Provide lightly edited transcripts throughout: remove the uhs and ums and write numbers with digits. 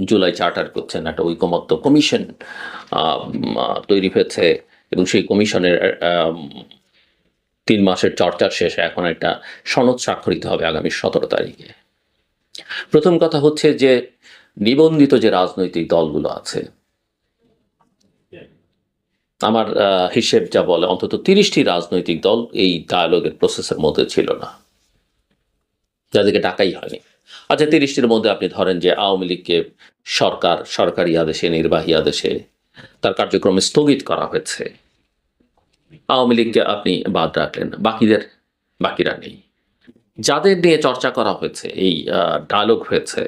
July charter করছেন, একটা ঐকমত্য কমিশন তৈরি হয়েছে এবং সেই কমিশনের 3 মাসের চর্চার শেষে এখন একটা সনদ স্বাক্ষরিত হবে আগামী 17 তারিখে। প্রথম কথা হচ্ছে যে নিবন্ধিত যে রাজনৈতিক দলগুলো আছে, আমার হিসেব যা বলে অন্তত 30টি রাজনৈতিক দল এই ডায়ালগের প্রসেসের মধ্যে ছিল না, যাদেরকে ডাকাই হয়নি। আচ্ছা, 30টির মধ্যে আপনি ধরেন যে আওয়ামী লীগকে সরকারি আদেশে, নির্বাহী আদেশে তার কার্যক্রম স্থগিত করা হয়েছে, আওয়ামী লীগকে আপনি বাদ রাখলেন, বাকিরা নেই। যাদের নিয়ে চর্চা করা হয়েছে, এই ডায়ালগ হয়েছে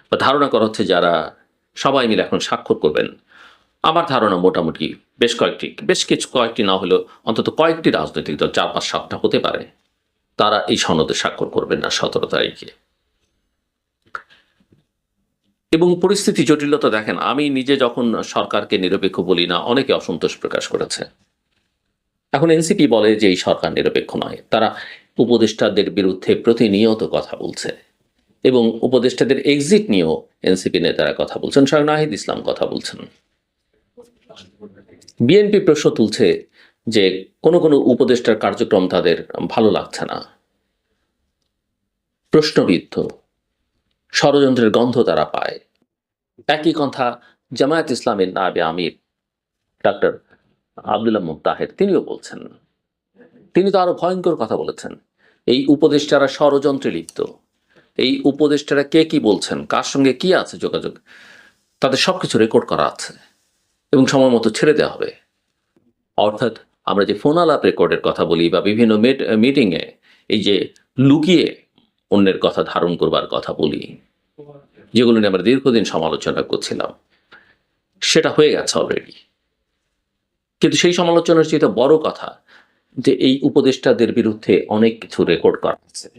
বা ধারণা করা হচ্ছে যারা সবাই মিলে এখন স্বাক্ষর করবেন, আমার ধারণা মোটামুটি বেশ কয়েকটি না হলেও অন্তত কয়েকটি রাজনৈতিক দল, 4-5-7টা হতে পারে, তারা এই সনদে স্বাক্ষর করবেন না 17 তারিখে। এবং পরিস্থিতি জটিলতা দেখেন, আমি নিজে যখন সরকারকে নিরপেক্ষ বলি না, অনেকে অসন্তোষ প্রকাশ করেছে। এখন এনসিপি বলে যে এই সরকার নিরপেক্ষ নয়, তারা উপদেষ্টাদের বিরুদ্ধে প্রতিনিয়ত কথা বলছে এবং উপদেষ্টাদের এক্সিট নিয়েও এনসিপি নেতারা কথা বলছেন, স্বয়ং নাহিদ ইসলাম কথা বলছেন। বিএনপি প্রশ্ন তুলছে যে কোনো উপদেষ্টার কার্যক্রম তাদের ভালো লাগছে না, প্রশ্নবিদ্ধ, ষড়যন্ত্রের গন্ধ তারা পায়। একই কথা জামায়াত ইসলামের নায়েবে আমির ডক্টর আব্দুল্লাহ মুত্তাহের তিনিও বলছেন। তিনি তো আরো ভয়ঙ্কর কথা বলেছেন, এই উপদেষ্টারা ষড়যন্ত্রে লিপ্ত, এই উপদেষ্টারা কে কি বলছেন, কার সঙ্গে কি আছে যোগাযোগ, তাদের সবকিছু রেকর্ড করা আছে এবং সময় মতো ছেড়ে দেওয়া হবে। অর্থাৎ আমরা যে ফোন আলাপ রেকর্ডের কথা বলি বা বিভিন্ন মিটিংয়ে এই যে লুকিয়ে অন্যের কথা ধারণ করবার কথা বলি, যেগুলো নিয়ে আমরা দীর্ঘদিন সমালোচনা করছিলাম, সেটা হয়ে গেছে অলরেডি। কিন্তু সেই সমালোচনার চেয়ে বড় কথা যে এই উপদেষ্টাদের বিরুদ্ধে অনেক কিছু রেকর্ড করা আছে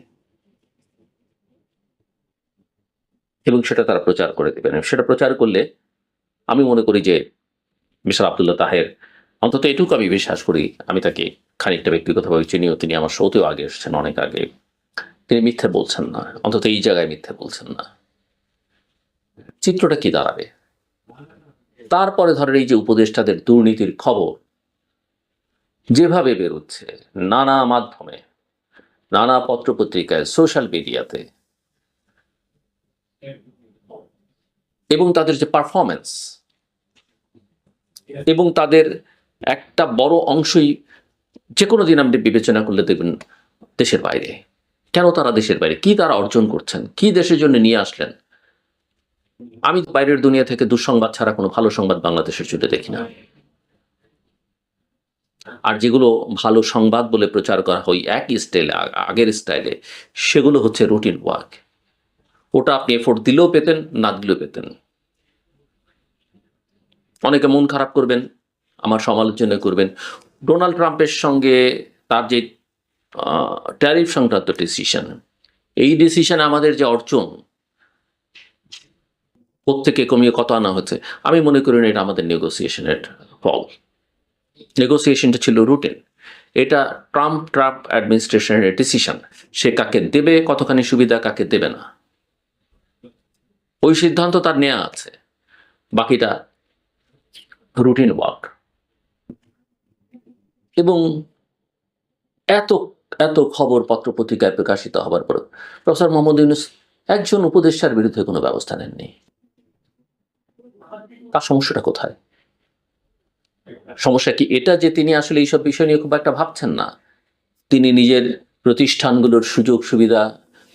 এবং সেটা তারা প্রচার করে দেবেন। সেটা প্রচার করলে আমি মনে করি যে মিস্টার আব্দুল্লাহ তাহের, অন্তত এটুকু আমি বিশ্বাস করি, আমি তাকে খানিকটা ব্যক্তিগতভাবে চিনিও, তিনি আমার শোতেও আগে এসেছেন, অনেক আগে, তিনি মিথ্যে বলছেন না, অন্তত এই জায়গায় মিথ্যে বলছেন না। চিত্রটা কি দাঁড়াবে? তারপরে ধরেন এই যে উপদেষ্টাদের দুর্নীতির খবর যেভাবে বেরোচ্ছে নানা মাধ্যমে, নানা পত্রপত্রিকায়, সোশ্যাল মিডিয়াতে, এবং তাদের যে পারফরমেন্স এবং তাদের একটা বড় অংশই যে কোনো দিন আপনি বিবেচনা করলে দেখবেন দেশের বাইরে। কেন তারা দেশের বাইরে? কি তারা অর্জন করছেন? কি দেশের জন্য নিয়ে আসলেন? আমি বাইরের দুনিয়া থেকে দুঃসংবাদ ছাড়া কোনো ভালো সংবাদ বাংলাদেশের জন্য দেখি না। আর যেগুলো ভালো সংবাদ বলে প্রচার করা হয় একই স্টাইলে, আগের স্টাইলে, সেগুলো হচ্ছে রুটিন ওয়ার্ক। ওটা আপনি এফোর্ট দিলেও পেতেন, না দিলেও পেতেন। অনেকে মন খারাপ করবেন, আমার সমালোচনা করবেন। ডোনাল্ড ট্রাম্পের সঙ্গে তার যে ট্যারিফ সংক্রান্ত ডিসিশন, এই ডিসিশন আমাদের যে অর্জন, প্রত্যেকে কমিয়ে কত আনা হচ্ছে, আমি মনে করি না এটা আমাদের নেগোসিয়েশনের ফল। নেগোসিয়েশনটা ছিল রুটিন। এটা ট্রাম্প অ্যাডমিনিস্ট্রেশনের ডিসিশন, সে কাকে দেবে, কতখানি সুবিধা কাকে দেবে না, ওই সিদ্ধান্ত তার নেওয়া আছে, বাকিটা রুটিন ওয়ার্ক। এবং এত এত খবর পত্রপত্রিকায় প্রকাশিত হবার পর প্রফেসর মোহাম্মদ ইউনূস একজন উপদেষ্টার বিরুদ্ধে কোনো ব্যবস্থা নেননি। তার সমস্যাটা কোথায়? সমস্যা কি এটা যে তিনি আসলে এইসব বিষয় নিয়ে খুব একটা ভাবছেন না, তিনি নিজের প্রতিষ্ঠানগুলোর সুযোগ সুবিধা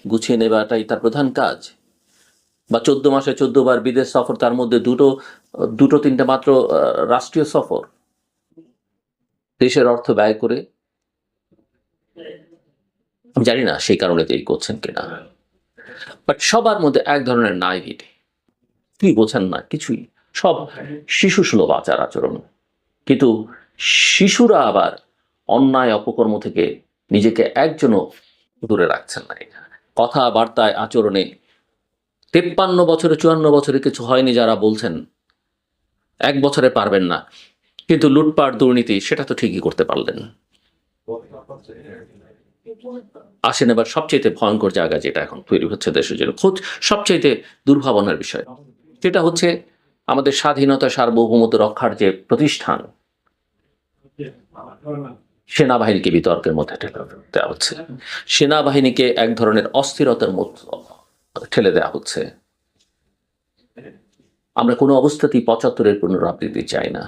গুছিয়ে নেওয়াটাই তার প্রধান কাজ? বা 14 মাসে 14 বার বিদেশ সফর, তার মধ্যে দুটো তিনটা মাত্র রাষ্ট্রীয় সফর, দেশের অর্থ ব্যয় করে? আমি জানি না সেই কারণে তিনি করছেন কিনা, বাট সবার মধ্যে এক ধরনের নাইভিটি, কি বোঝেন না কিছুই, সব শিশু সুলভ আচার আচরণ। কিন্তু শিশুরা আবার অন্যায় অপকর্ম থেকে নিজেকে একজনও দূরে রাখছেন না। কথাবার্তায়, আচরণে 53 বছরে 54 বছরে কিছু হয়নি যারা বলছেন 1 বছরে পারবেন না, কিন্তু লুটপাট দুর্নীতি সেটা তো ঠিকই করতে পারলেন। আসেন এবার সবচেয়ে ভয়ঙ্কর জায়গা যেটা এখন তৈরি হচ্ছে দেশের জন্য, সবচেয়ে দুর্ভাবনার বিষয়, যেটা হচ্ছে আমাদের স্বাধীনতা সার্বভৌমত্ব রক্ষার যে প্রতিষ্ঠান, সেনাবাহিনীকে বিতর্কের মধ্যে ঠেলে দেওয়া হচ্ছে, সেনাবাহিনীকে এক ধরনের অস্থিরতার মধ্যে ঠেলে দেওয়া হচ্ছে। আমরা কোনো অবস্থাতেই ৭৫-এর পুনরাবৃত্তি চাই না।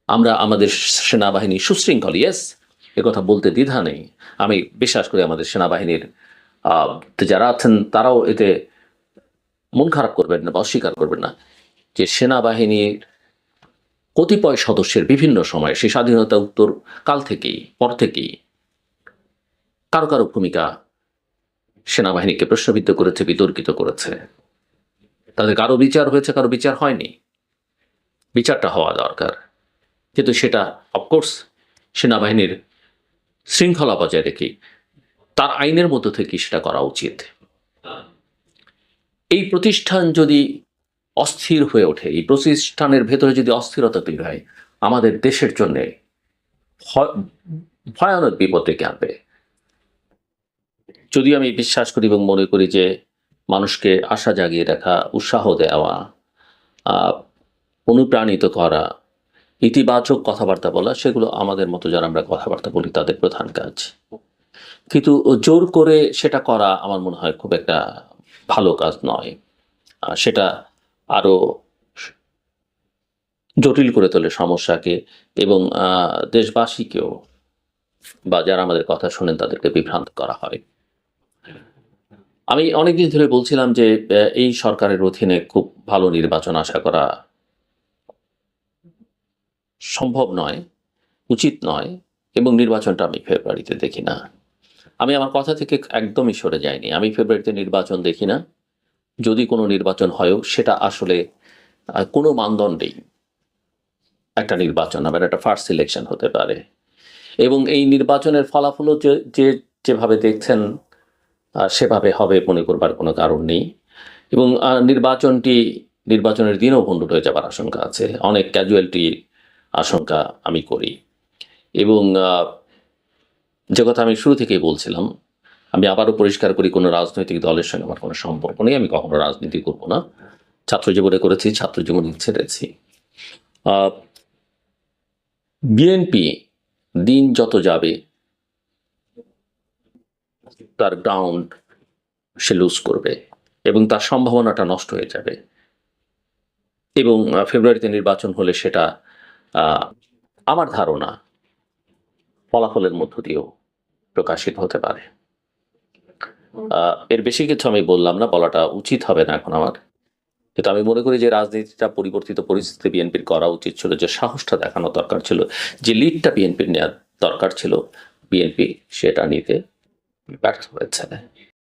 আমরা আমাদের সেনাবাহিনী সুশৃঙ্খল, ইয়েস, কথা বলতে দ্বিধা নেই। আমি বিশ্বাস করি আমাদের সেনাবাহিনীর যারা আছেন তারাও এতে মন খারাপ করবেন না বা অস্বীকার করবেন না যে সেনাবাহিনীর কতিপয় সদস্যের বিভিন্ন সময় সেই স্বাধীনতা উত্তর কাল থেকেই পর থেকেই কারো কারো ভূমিকা সেনাবাহিনীকে প্রশ্নবিদ্ধ করেছে, বিতর্কিত করেছে। তাদের কারো বিচার হয়েছে, কারো বিচার হয়নি। বিচারটা হওয়া দরকার, কিন্তু সেটা অফকোর্স সেনাবাহিনীর শৃঙ্খলা বজায় রেখে তার আইনের মধ্য থেকে সেটা করা উচিত। এই প্রতিষ্ঠান যদি অস্থির হয়ে ওঠে, এই প্রতিষ্ঠানের ভেতরে যদি অস্থিরতা তৈরি হয়, আমাদের দেশের জন্য ভয়ানক বিপদ ডেকে আনবে। যদিও আমি বিশ্বাস করি এবং মনে করি যে মানুষকে আশা জাগিয়ে রাখা, উৎসাহ দেওয়া, অনুপ্রাণিত করা, ইতিবাচক কথাবার্তা বলা, সেগুলো আমাদের মতো যারা আমরা কথাবার্তা বলি তাদের প্রধান কাজ। কিন্তু জোর করে সেটা করা আমার মনে হয় খুব একটা ভালো কাজ নয়। সেটা আরো জটিল করে তোলে সমস্যাকে, এবং দেশবাসীকেও বা যারা আমাদের কথা শোনেন তাদেরকে বিভ্রান্ত করা হয়। আমি অনেকদিন ধরে বলছিলাম যে এই সরকারের অধীনে খুব ভালো নির্বাচন আশা করা সম্ভব নয়, উচিত নয়, এবং নির্বাচনটা আমি ফেব্রুয়ারিতে দেখি না। আমি আমার কথা থেকে একদমই সরে যাইনি। আমি ফেব্রুয়ারিতে নির্বাচন দেখি না। যদি কোনো নির্বাচন হয়ও সেটা আসলে কোনো মানদণ্ডেই একটা নির্বাচন হবে, একটা ফার্স্ট সিলেকশন হতে পারে, এবং এই নির্বাচনের ফলাফলও যেভাবে দেখছেন সেভাবে হবে মনে করবার কোনো কারণ নেই। এবং নির্বাচনের দিনও ভণ্ডুল হয়ে যাবার আশঙ্কা আছে, অনেক ক্যাজুয়ালিটির আশঙ্কা আমি করি। এবং যে কথা আমি শুরু থেকেই বলছিলাম, আমি আবারও পরিষ্কার করি, কোনো রাজনৈতিক দলের সঙ্গে আমার কোনো সম্পর্ক নেই। আমি কখনো রাজনীতি করব না। ছাত্র জীবনে করেছি, ছাত্র জীবন ছেড়েছি। বিএনপি দিন যত যাবে তার গ্রাউন্ড সে লুজ করবে এবং তার সম্ভাবনাটা নষ্ট হয়ে যাবে, এবং ফেব্রুয়ারিতে নির্বাচন হলে সেটা আমার ধারণা ফলাফলের মধ্য দিয়েও প্রকাশিত হতে পারে। এর বেশি কিছু আমি বললাম না, বলাটা উচিত হবে না এখন আমার। কিন্তু আমি মনে করি যে রাজনীতিটা পরিবর্তিত পরিস্থিতি বিএনপির করা উচিত ছিল, যে সাহসটা দেখানো দরকার ছিল, যে লিডটা বিএনপির নেওয়ার দরকার ছিল, বিএনপি সেটা নিতে ব্যর্থ হয়েছে।